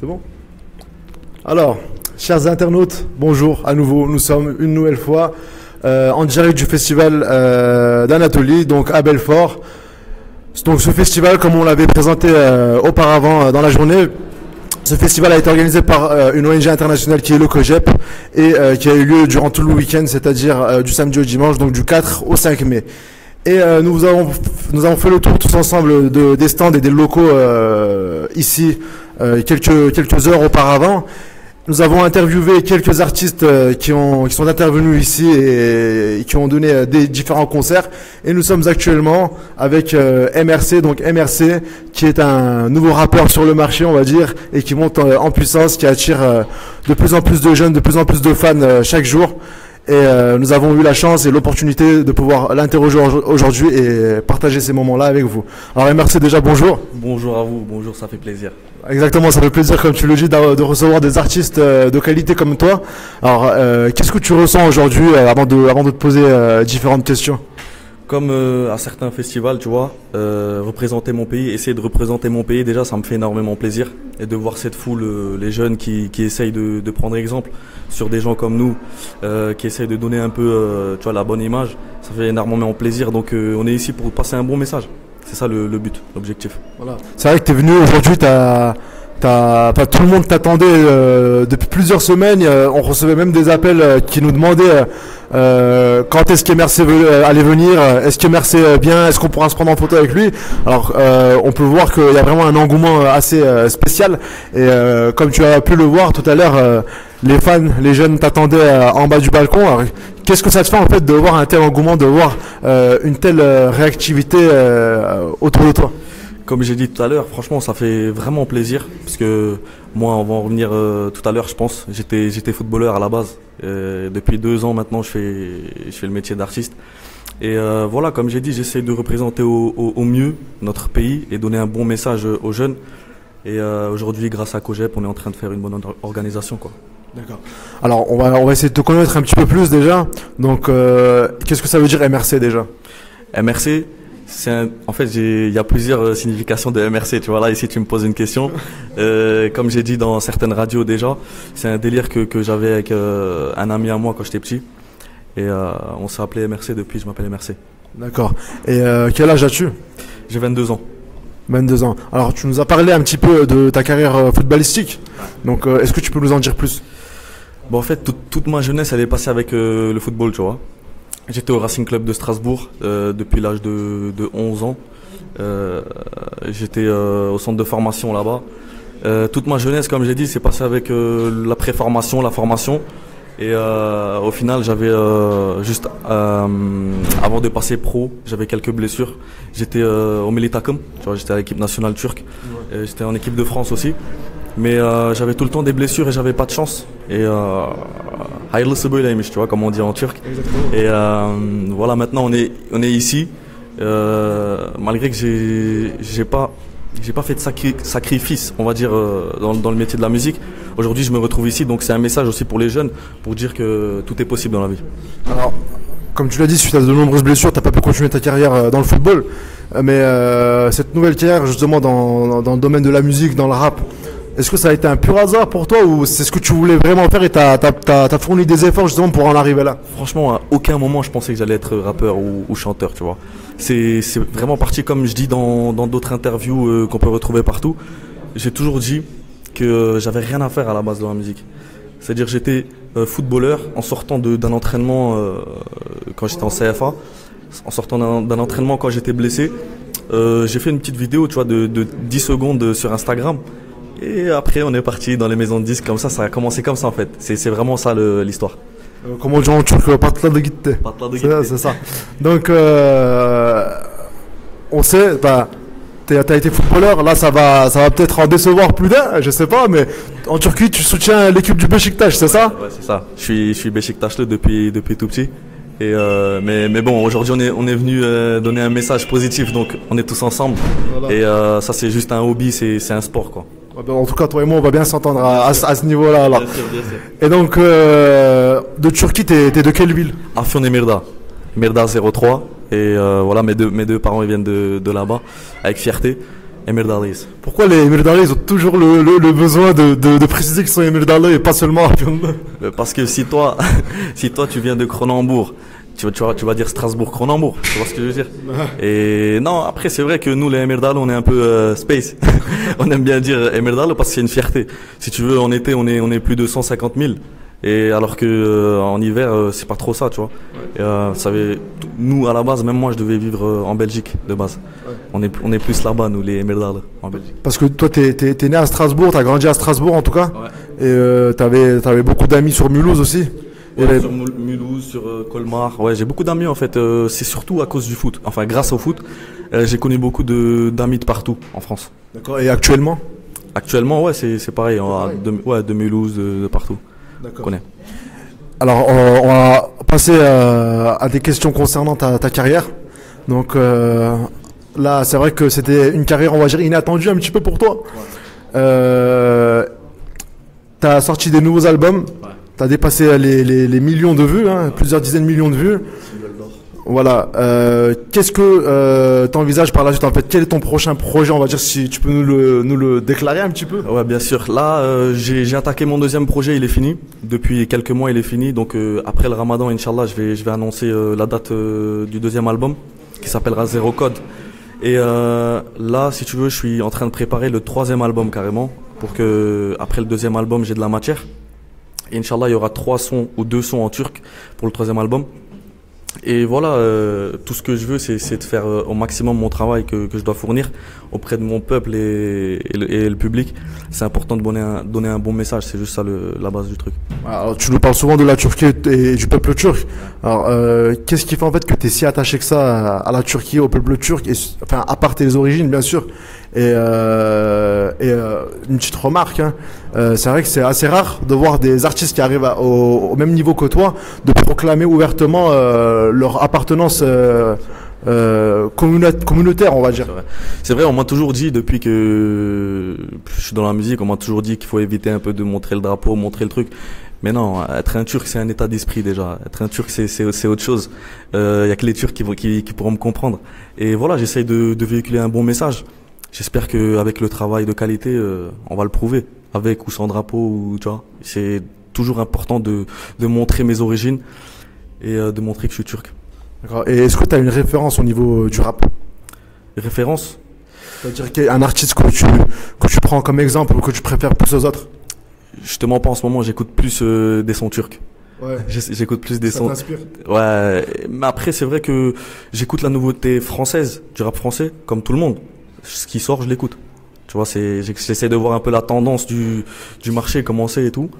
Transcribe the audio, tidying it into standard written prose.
C'est bon? Alors, chers internautes, bonjour à nouveau. Nous sommes une nouvelle fois en direct du festival d'Anatolie, donc à Belfort. Donc ce festival, comme on l'avait présenté auparavant dans la journée, ce festival a été organisé par une ONG internationale qui est le COGEP et qui a eu lieu durant tout le week-end, c'est-à-dire du samedi au dimanche, donc du 4 au 5 mai. Et nous avons fait le tour tous ensemble des stands et des locaux ici quelques heures auparavant. Nous avons interviewé quelques artistes qui sont intervenus ici et qui ont donné des différents concerts. Et nous sommes actuellement avec MRC, donc MRC qui est un nouveau rappeur sur le marché, on va dire, et qui monte en puissance, qui attire de plus en plus de jeunes, de plus en plus de fans chaque jour. Et nous avons eu la chance et l'opportunité de pouvoir l'interroger aujourd'hui et partager ces moments-là avec vous. Alors MRC, déjà bonjour. Bonjour à vous, bonjour, ça fait plaisir. Exactement, ça fait plaisir, comme tu le dis, de recevoir des artistes de qualité comme toi. Alors, qu'est-ce que tu ressens aujourd'hui avant de te poser différentes questions? Comme à certains festivals, tu vois, représenter mon pays, essayer de représenter mon pays, déjà ça me fait énormément plaisir. Et de voir cette foule, les jeunes qui essayent de prendre exemple sur des gens comme nous, qui essayent de donner un peu tu vois, la bonne image, ça fait énormément plaisir. Donc on est ici pour passer un bon message. C'est ça le but, l'objectif. Voilà. C'est vrai que tu es venu aujourd'hui, pas tout le monde t'attendait depuis plusieurs semaines. On recevait même des appels qui nous demandaient quand est-ce qu'MRC allait venir, est-ce qu'MRC bien, est-ce qu'on pourra se prendre en photo avec lui. Alors on peut voir qu'il y a vraiment un engouement assez spécial et comme tu as pu le voir tout à l'heure, les fans, les jeunes t'attendaient en bas du balcon. Alors, qu'est-ce que ça te fait en fait de voir un tel engouement, de voir une telle réactivité autour de toi? Comme j'ai dit tout à l'heure, franchement, ça fait vraiment plaisir parce que moi, on va en revenir tout à l'heure, je pense. J'étais footballeur à la base. Depuis 2 ans maintenant, je fais le métier d'artiste. Et voilà, comme j'ai dit, j'essaie de représenter au mieux notre pays et donner un bon message aux jeunes. Et aujourd'hui, grâce à COGEP, on est en train de faire une bonne organisation, quoi. D'accord. Alors, on va essayer de te connaître un petit peu plus déjà. Donc, qu'est-ce que ça veut dire MRC déjà? MRC, en fait, il y a plusieurs significations de MRC. Tu vois, là, ici, tu me poses une question. Comme j'ai dit dans certaines radios déjà, c'est un délire que j'avais avec un ami à moi quand j'étais petit. Et on s'est appelé MRC depuis, je m'appelle MRC. D'accord. Et quel âge as-tu? J'ai 22 ans. 22 ans. Alors, tu nous as parlé un petit peu de ta carrière footballistique. Donc, est-ce que tu peux nous en dire plus? Bon, en fait, toute ma jeunesse, elle est passée avec le football, tu vois. J'étais au Racing Club de Strasbourg depuis l'âge de 11 ans. J'étais au centre de formation là-bas. Toute ma jeunesse, comme j'ai dit, c'est passé avec la préformation, la formation. Et au final, j'avais juste avant de passer pro, j'avais quelques blessures. J'étais au Milli Takım, tu vois, j'étais à l'équipe nationale turque. J'étais en équipe de France aussi. Mais j'avais tout le temps des blessures et j'avais pas de chance. Et hayırlısı böyleymiş, tu vois, comme on dit en turc. Exactement. Et voilà, maintenant on est ici. Malgré que j'ai pas fait de sacrifice, on va dire, dans le métier de la musique. Aujourd'hui, je me retrouve ici, donc c'est un message aussi pour les jeunes, pour dire que tout est possible dans la vie. Alors, comme tu l'as dit, suite à de nombreuses blessures, tu n'as pas pu continuer ta carrière dans le football. Mais cette nouvelle carrière, justement, dans le domaine de la musique, dans le rap, est-ce que ça a été un pur hasard pour toi ou c'est ce que tu voulais vraiment faire et t'as fourni des efforts justement pour en arriver là? Franchement, à aucun moment je pensais que j'allais être rappeur ou chanteur, tu vois. C'est vraiment parti, comme je dis dans d'autres interviews qu'on peut retrouver partout. J'ai toujours dit que j'avais rien à faire à la base de la musique. C'est-à-dire j'étais footballeur en sortant d'un entraînement quand j'étais en CFA, en sortant d'un entraînement quand j'étais blessé. J'ai fait une petite vidéo, tu vois, de 10 secondes sur Instagram. Et après, on est parti dans les maisons de disques, comme ça a commencé comme ça en fait. C'est vraiment ça l'histoire. Comment on dit en turc, patladı gitti. C'est ça. Donc, on sait, t'as été footballeur, là ça va peut-être en décevoir plus d'un, je sais pas, mais en Turquie, tu soutiens l'équipe du Beşiktaş, c'est ça? Ouais, c'est ça. Je suis Beşiktaşlı depuis tout petit. Et mais bon, aujourd'hui on est venu donner un message positif, donc on est tous ensemble. Voilà. Et ça c'est juste un hobby, c'est un sport quoi. En tout cas, toi et moi, on va bien s'entendre à ce niveau-là. Bien sûr. Et donc, de Turquie, t'es de quelle ville? Afyon et Mirda 03. Et voilà, mes deux parents ils viennent de là-bas, avec fierté. Emir Dali's. Pourquoi les Emirdalais ils ont toujours le besoin de préciser qu'ils sont Emirdalais et pas seulement Parce que si toi, si toi tu viens de Cronenbourg, tu vas dire Strasbourg-Cronenbourg, tu vois ce que je veux dire. Et non, après c'est vrai que nous les Emirdalais on est un peu space. On aime bien dire Emirdalais parce que c'est une fierté. Si tu veux, en été on est plus de 150 000. Et alors que en hiver c'est pas trop ça, tu vois. Et, nous à la base, même moi je devais vivre en Belgique de base. On est plus là-bas nous les Emirdalais en Belgique. Parce que toi t'es né à Strasbourg, t'as grandi à Strasbourg en tout cas. Ouais. Et t'avais beaucoup d'amis sur Mulhouse aussi. Ouais, sur Mulhouse, sur Colmar. Ouais, j'ai beaucoup d'amis en fait. C'est surtout à cause du foot. Enfin, grâce au foot, j'ai connu beaucoup d'amis de partout en France. D'accord. Et actuellement? Actuellement, ouais, c'est pareil. De Mulhouse, de partout. D'accord. On connaît. Alors, on va passer à des questions concernant ta carrière. Donc là, c'est vrai que c'était une carrière, on va dire, inattendue un petit peu pour toi. Ouais. T'as sorti des nouveaux albums. Ouais. T'as dépassé les millions de vues, hein, plusieurs dizaines de millions de vues. Voilà. Qu'est-ce que t'envisages par la suite en fait? Quel est ton prochain projet? On va dire si tu peux nous le déclarer un petit peu. Ouais, bien sûr. Là, j'ai attaqué mon deuxième projet. Il est fini. Depuis quelques mois, il est fini. Donc après le Ramadan, Inch'Allah, je vais annoncer la date du deuxième album qui s'appellera Zéro Code. Et là, si tu veux, je suis en train de préparer le troisième album carrément pour que après le deuxième album, j'ai de la matière. Et Inch'Allah, il y aura 3 sons ou 2 sons en turc pour le troisième album. Et voilà, tout ce que je veux, c'est de faire au maximum mon travail que je dois fournir auprès de mon peuple et le public. C'est important de donner un bon message, c'est juste ça la base du truc. Alors, tu nous parles souvent de la Turquie et du peuple turc. Alors, qu'est-ce qui fait en fait que tu es si attaché que ça à la Turquie, au peuple turc, enfin, à part tes origines, bien sûr. Et une petite remarque, hein, c'est vrai que c'est assez rare de voir des artistes qui arrivent au même niveau que toi, de proclamer ouvertement leur appartenance communautaire, on va dire. C'est vrai, on m'a toujours dit, depuis que je suis dans la musique, on m'a toujours dit qu'il faut éviter un peu de montrer le drapeau, montrer le truc. Mais non, être un Turc, c'est un état d'esprit déjà. Être un Turc, c'est autre chose. Y a que les Turcs qui pourront me comprendre. Et voilà, j'essaye de véhiculer un bon message. J'espère qu'avec le travail de qualité, on va le prouver. Avec ou sans drapeau, ou, tu vois. C'est toujours important de montrer mes origines et de montrer que je suis turc. D'accord. Et est-ce que tu as une référence au niveau du rap? Référence? C'est-à-dire qu'il y a un artiste que tu prends comme exemple ou que tu préfères plus aux autres? Justement, pas en ce moment, j'écoute plus des sons turcs. Ouais. J'écoute plus des sons. Ça t'inspire? Ouais. Mais après, c'est vrai que j'écoute la nouveauté française, du rap français, comme tout le monde. Ce qui sort, je l'écoute. Tu vois, j'essaie de voir un peu la tendance du marché, comment c'est et tout.